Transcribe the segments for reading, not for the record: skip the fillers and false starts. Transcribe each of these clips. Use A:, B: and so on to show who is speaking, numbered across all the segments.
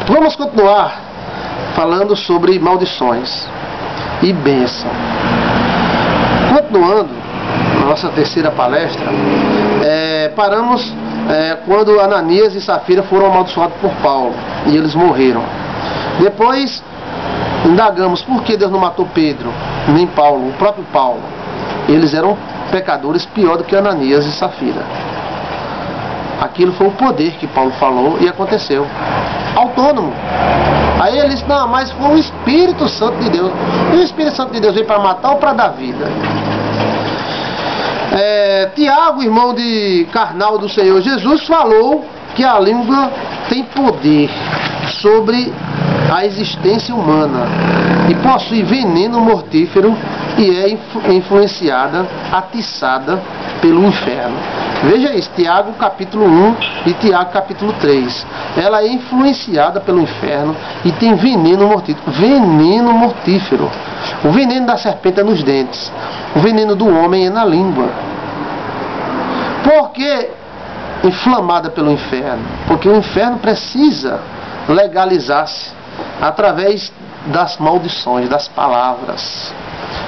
A: Vamos continuar falando sobre maldições e bênção. Continuando a nossa terceira palestra, paramos quando Ananias e Safira foram amaldiçoados por Paulo e eles morreram. Depois indagamos por que Deus não matou Pedro, nem Paulo, o próprio Paulo. Eles eram pecadores pior do que Ananias e Safira. Aquilo foi o poder que Paulo falou e aconteceu. Autônomo. Aí ele disse, não, mas foi o Espírito Santo de Deus. E o Espírito Santo de Deus veio para matar ou para dar vida? Tiago, irmão de carnal do Senhor Jesus, falou que a língua tem poder sobre a existência humana e possui veneno mortífero e é influenciada, atiçada pelo inferno. Veja isso, Tiago capítulo 1 e Tiago capítulo 3. Ela é influenciada pelo inferno e tem veneno mortífero. Veneno mortífero. O veneno da serpente é nos dentes. O veneno do homem é na língua. Por que inflamada pelo inferno? Porque o inferno precisa legalizar-se através das maldições, das palavras.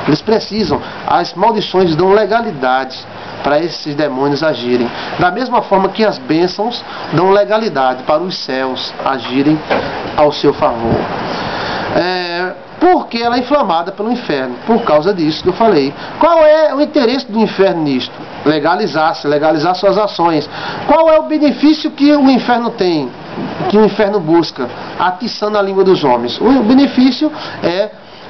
A: Eles precisam, as maldições dão legalidade para esses demônios agirem. Da mesma forma que as bênçãos dão legalidade para os céus agirem ao seu favor. Porque ela é inflamada pelo inferno, por causa disso que eu falei. Qual é o interesse do inferno nisto? Legalizar-se, legalizar suas ações. Qual é o benefício que o inferno tem, que o inferno busca? Atiçando a língua dos homens. O benefício é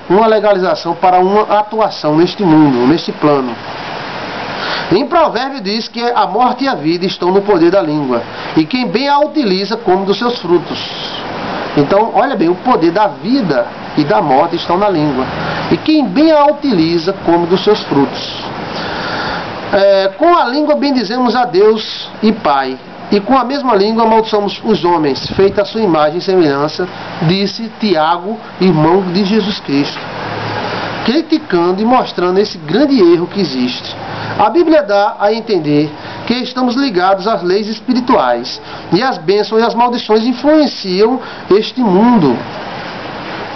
A: uma legalização para uma atuação neste mundo, neste plano. Em Provérbio diz que a morte e a vida estão no poder da língua, e quem bem a utiliza come dos seus frutos. Então, olha bem, o poder da vida e da morte estão na língua, e quem bem a utiliza come dos seus frutos. Com a língua bendizemos a Deus e Pai, e com a mesma língua amaldiçoamos os homens, feita a sua imagem e semelhança, disse Tiago, irmão de Jesus Cristo, criticando e mostrando esse grande erro que existe. A Bíblia dá a entender que estamos ligados às leis espirituais, e as bênçãos e as maldições influenciam este mundo.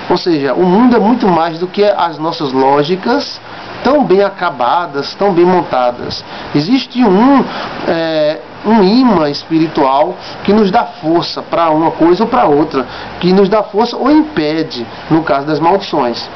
A: Ou seja, o mundo é muito mais do que as nossas lógicas, tão bem acabadas, tão bem montadas. Existe um imã espiritual que nos dá força para uma coisa ou para outra, que nos dá força ou impede, no caso das maldições.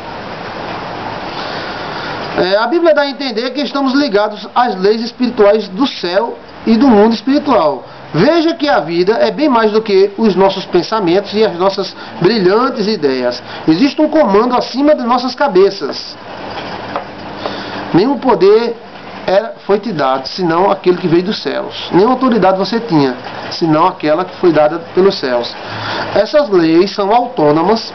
A: A Bíblia dá a entender que estamos ligados às leis espirituais do céu e do mundo espiritual. Veja que a vida é bem mais do que os nossos pensamentos e as nossas brilhantes ideias. Existe um comando acima de nossas cabeças. Nenhum poder foi te dado, senão aquele que veio dos céus. Nenhuma autoridade você tinha, senão aquela que foi dada pelos céus. Essas leis são autônomas.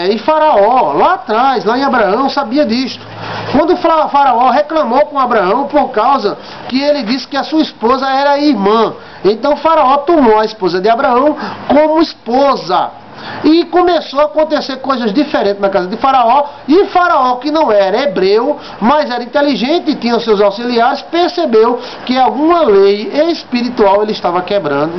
A: E Faraó, lá atrás, lá em Abraão, sabia disto. Quando Faraó reclamou com Abraão por causa que ele disse que a sua esposa era irmã, então Faraó tomou a esposa de Abraão como esposa. E começou a acontecer coisas diferentes na casa de Faraó. E Faraó, que não era hebreu, mas era inteligente e tinha os seus auxiliares, percebeu que alguma lei espiritual ele estava quebrando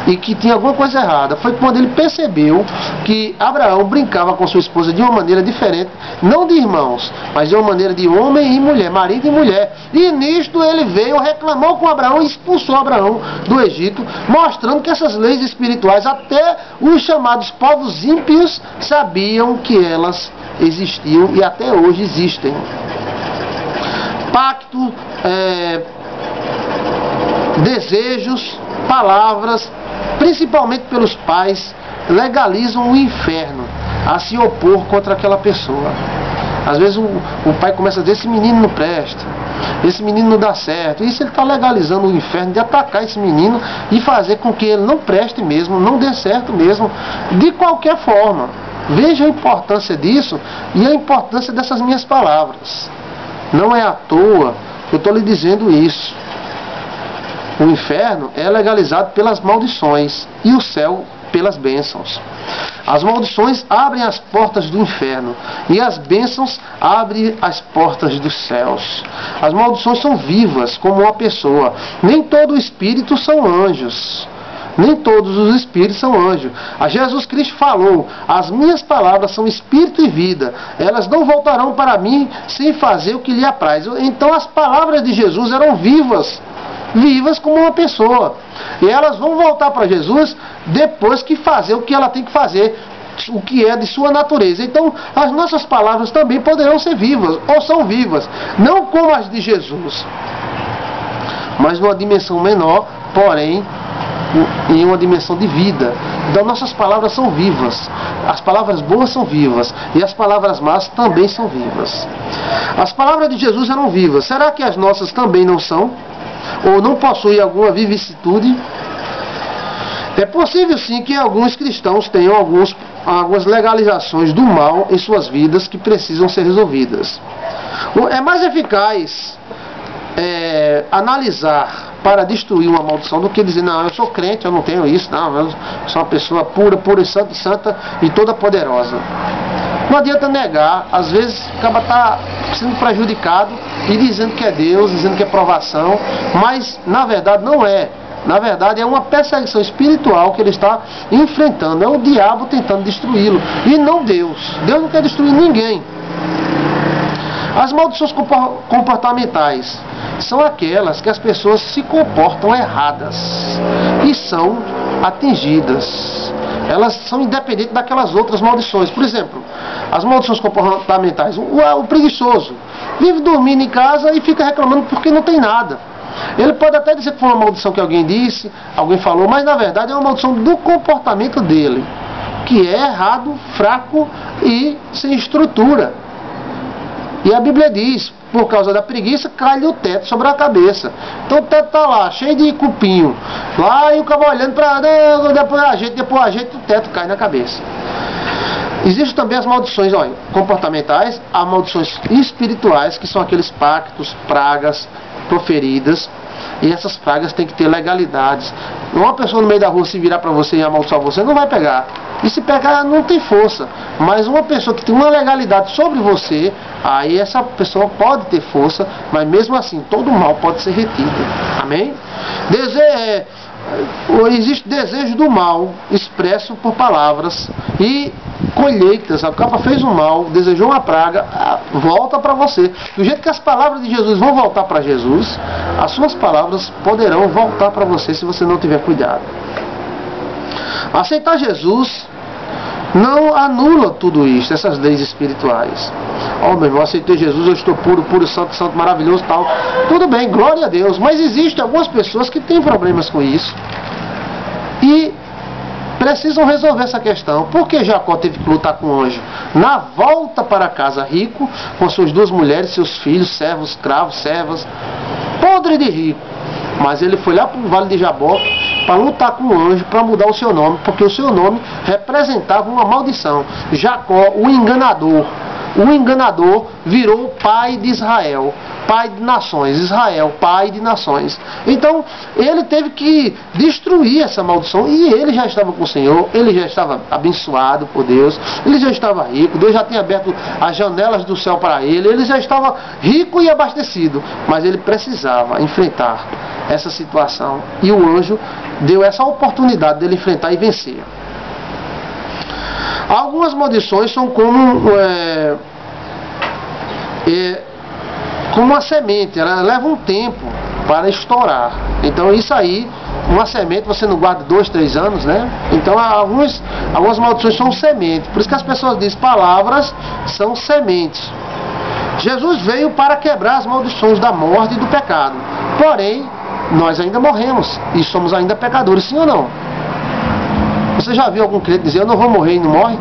A: e que tinha alguma coisa errada. Foi quando ele percebeu que Abraão brincava com sua esposa de uma maneira diferente, não de irmãos, mas de uma maneira de homem e mulher, marido e mulher. E nisto ele veio, reclamou com Abraão e expulsou Abraão do Egito, mostrando que essas leis espirituais, até os chamados povos ímpios sabiam que elas existiam e até hoje existem. Pacto, desejos, palavras, principalmente pelos pais, legalizam o inferno a se opor contra aquela pessoa. Às vezes o pai começa a dizer, esse menino não presta, esse menino não dá certo. Isso ele está legalizando o inferno de atacar esse menino e fazer com que ele não preste mesmo, não dê certo mesmo, de qualquer forma. Veja a importância disso e a importância dessas minhas palavras. Não é à toa que eu estou lhe dizendo isso. O inferno é legalizado pelas maldições e o céu pelas bênçãos. As maldições abrem as portas do inferno e as bênçãos abrem as portas dos céus. As maldições são vivas como uma pessoa. Nem todo espírito são anjos. Nem todos os espíritos são anjos. A Jesus Cristo falou: as minhas palavras são espírito e vida. Elas não voltarão para mim sem fazer o que lhe apraz. Então as palavras de Jesus eram vivas. Vivas como uma pessoa. E elas vão voltar para Jesus depois que fazer o que ela tem que fazer, o que é de sua natureza. Então as nossas palavras também poderão ser vivas, ou são vivas, não como as de Jesus, mas numa dimensão menor, porém em uma dimensão de vida. Então nossas palavras são vivas, as palavras boas são vivas, e as palavras más também são vivas. As palavras de Jesus eram vivas. Será que as nossas também não são? Ou não possuem alguma vicissitude? É possível sim que alguns cristãos tenham algumas legalizações do mal em suas vidas que precisam ser resolvidas. É mais eficaz analisar para destruir uma maldição do que dizer: não, eu sou crente, eu não tenho isso, não, eu sou uma pessoa pura e santa e toda poderosa. Não adianta negar. Às vezes acaba sendo prejudicado e dizendo que é Deus, dizendo que é provação, mas na verdade não é. Na verdade é uma perseguição espiritual que ele está enfrentando. É o diabo tentando destruí-lo, e não Deus. Deus não quer destruir ninguém. As maldições comportamentais são aquelas que as pessoas se comportam erradas e são atingidas. Elas são independentes daquelas outras maldições. Por exemplo, as maldições comportamentais. O preguiçoso vive dormindo em casa e fica reclamando porque não tem nada. Ele pode até dizer que foi uma maldição que alguém disse, alguém falou, mas na verdade é uma maldição do comportamento dele, que é errado, fraco e sem estrutura. E a Bíblia diz: por causa da preguiça, cai-lhe o teto sobre a cabeça. Então o teto está lá, cheio de cupinho. Lá, e o cabo olhando para depois a gente, o teto cai na cabeça. Existem também as maldições comportamentais, as maldições espirituais, que são aqueles pactos, pragas proferidas. E essas pragas têm que ter legalidades. Uma pessoa no meio da rua se virar para você e amaldiçoar você, não vai pegar. E se pegar, não tem força. Mas uma pessoa que tem uma legalidade sobre você, aí essa pessoa pode ter força, mas mesmo assim, todo mal pode ser retido. Amém? Existe desejo do mal expresso por palavras e colheitas. A capa fez um mal, desejou uma praga, volta para você. Do jeito que as palavras de Jesus vão voltar para Jesus, as suas palavras poderão voltar para você se você não tiver cuidado. Aceitar Jesus não anula tudo isso, essas leis espirituais. Meu irmão, aceitei Jesus, eu estou puro, santo, maravilhoso, tal. Tudo bem, glória a Deus. Mas existem algumas pessoas que têm problemas com isso e precisam resolver essa questão. Por que Jacó teve que lutar com o anjo? Na volta para casa, rico, com suas duas mulheres, seus filhos, servos, escravos, servas, podre de rico. Mas ele foi lá para o Vale de Jaboque para lutar com o anjo, para mudar o seu nome, porque o seu nome representava uma maldição. Jacó, o enganador virou pai de Israel, pai de nações. Israel, pai de nações. Então ele teve que destruir essa maldição, e ele já estava com o Senhor, ele já estava abençoado por Deus, ele já estava rico, Deus já tinha aberto as janelas do céu para ele, ele já estava rico e abastecido, mas ele precisava enfrentar essa situação, e o anjo deu essa oportunidade dele enfrentar e vencer. Algumas maldições são como uma semente, ela leva um tempo para estourar. Então isso aí, uma semente você não guarda 2, 3 anos, né? Então algumas maldições são sementes. Por isso que as pessoas dizem: palavras são sementes. Jesus veio para quebrar as maldições da morte e do pecado. Porém, nós ainda morremos e somos ainda pecadores, sim ou não? Você já viu algum crente dizer: eu não vou morrer e não morre?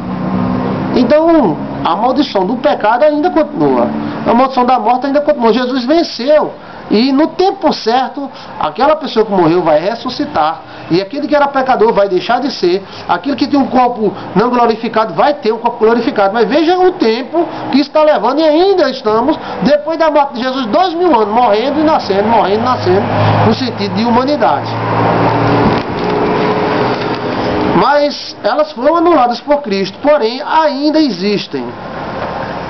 A: Então a maldição do pecado ainda continua, a maldição da morte ainda continua. Jesus venceu, e no tempo certo aquela pessoa que morreu vai ressuscitar, e aquele que era pecador vai deixar de ser, aquele que tinha um corpo não glorificado vai ter um corpo glorificado. Mas veja o tempo que está levando, e ainda estamos, depois da morte de Jesus, 2000 anos, morrendo e nascendo, no sentido de humanidade. Mas elas foram anuladas por Cristo, porém ainda existem.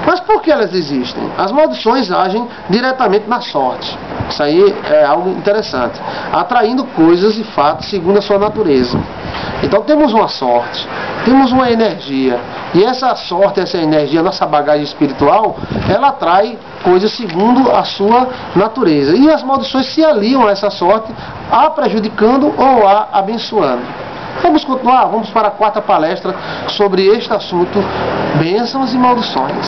A: Mas por que elas existem? As maldições agem diretamente na sorte. Isso aí é algo interessante. Atraindo coisas e fatos segundo a sua natureza. Então temos uma sorte, temos uma energia. E essa sorte, essa energia, nossa bagagem espiritual, ela atrai coisas segundo a sua natureza. E as maldições se aliam a essa sorte, a prejudicando ou a abençoando. Vamos continuar, vamos para a quarta palestra sobre este assunto, bênçãos e maldições.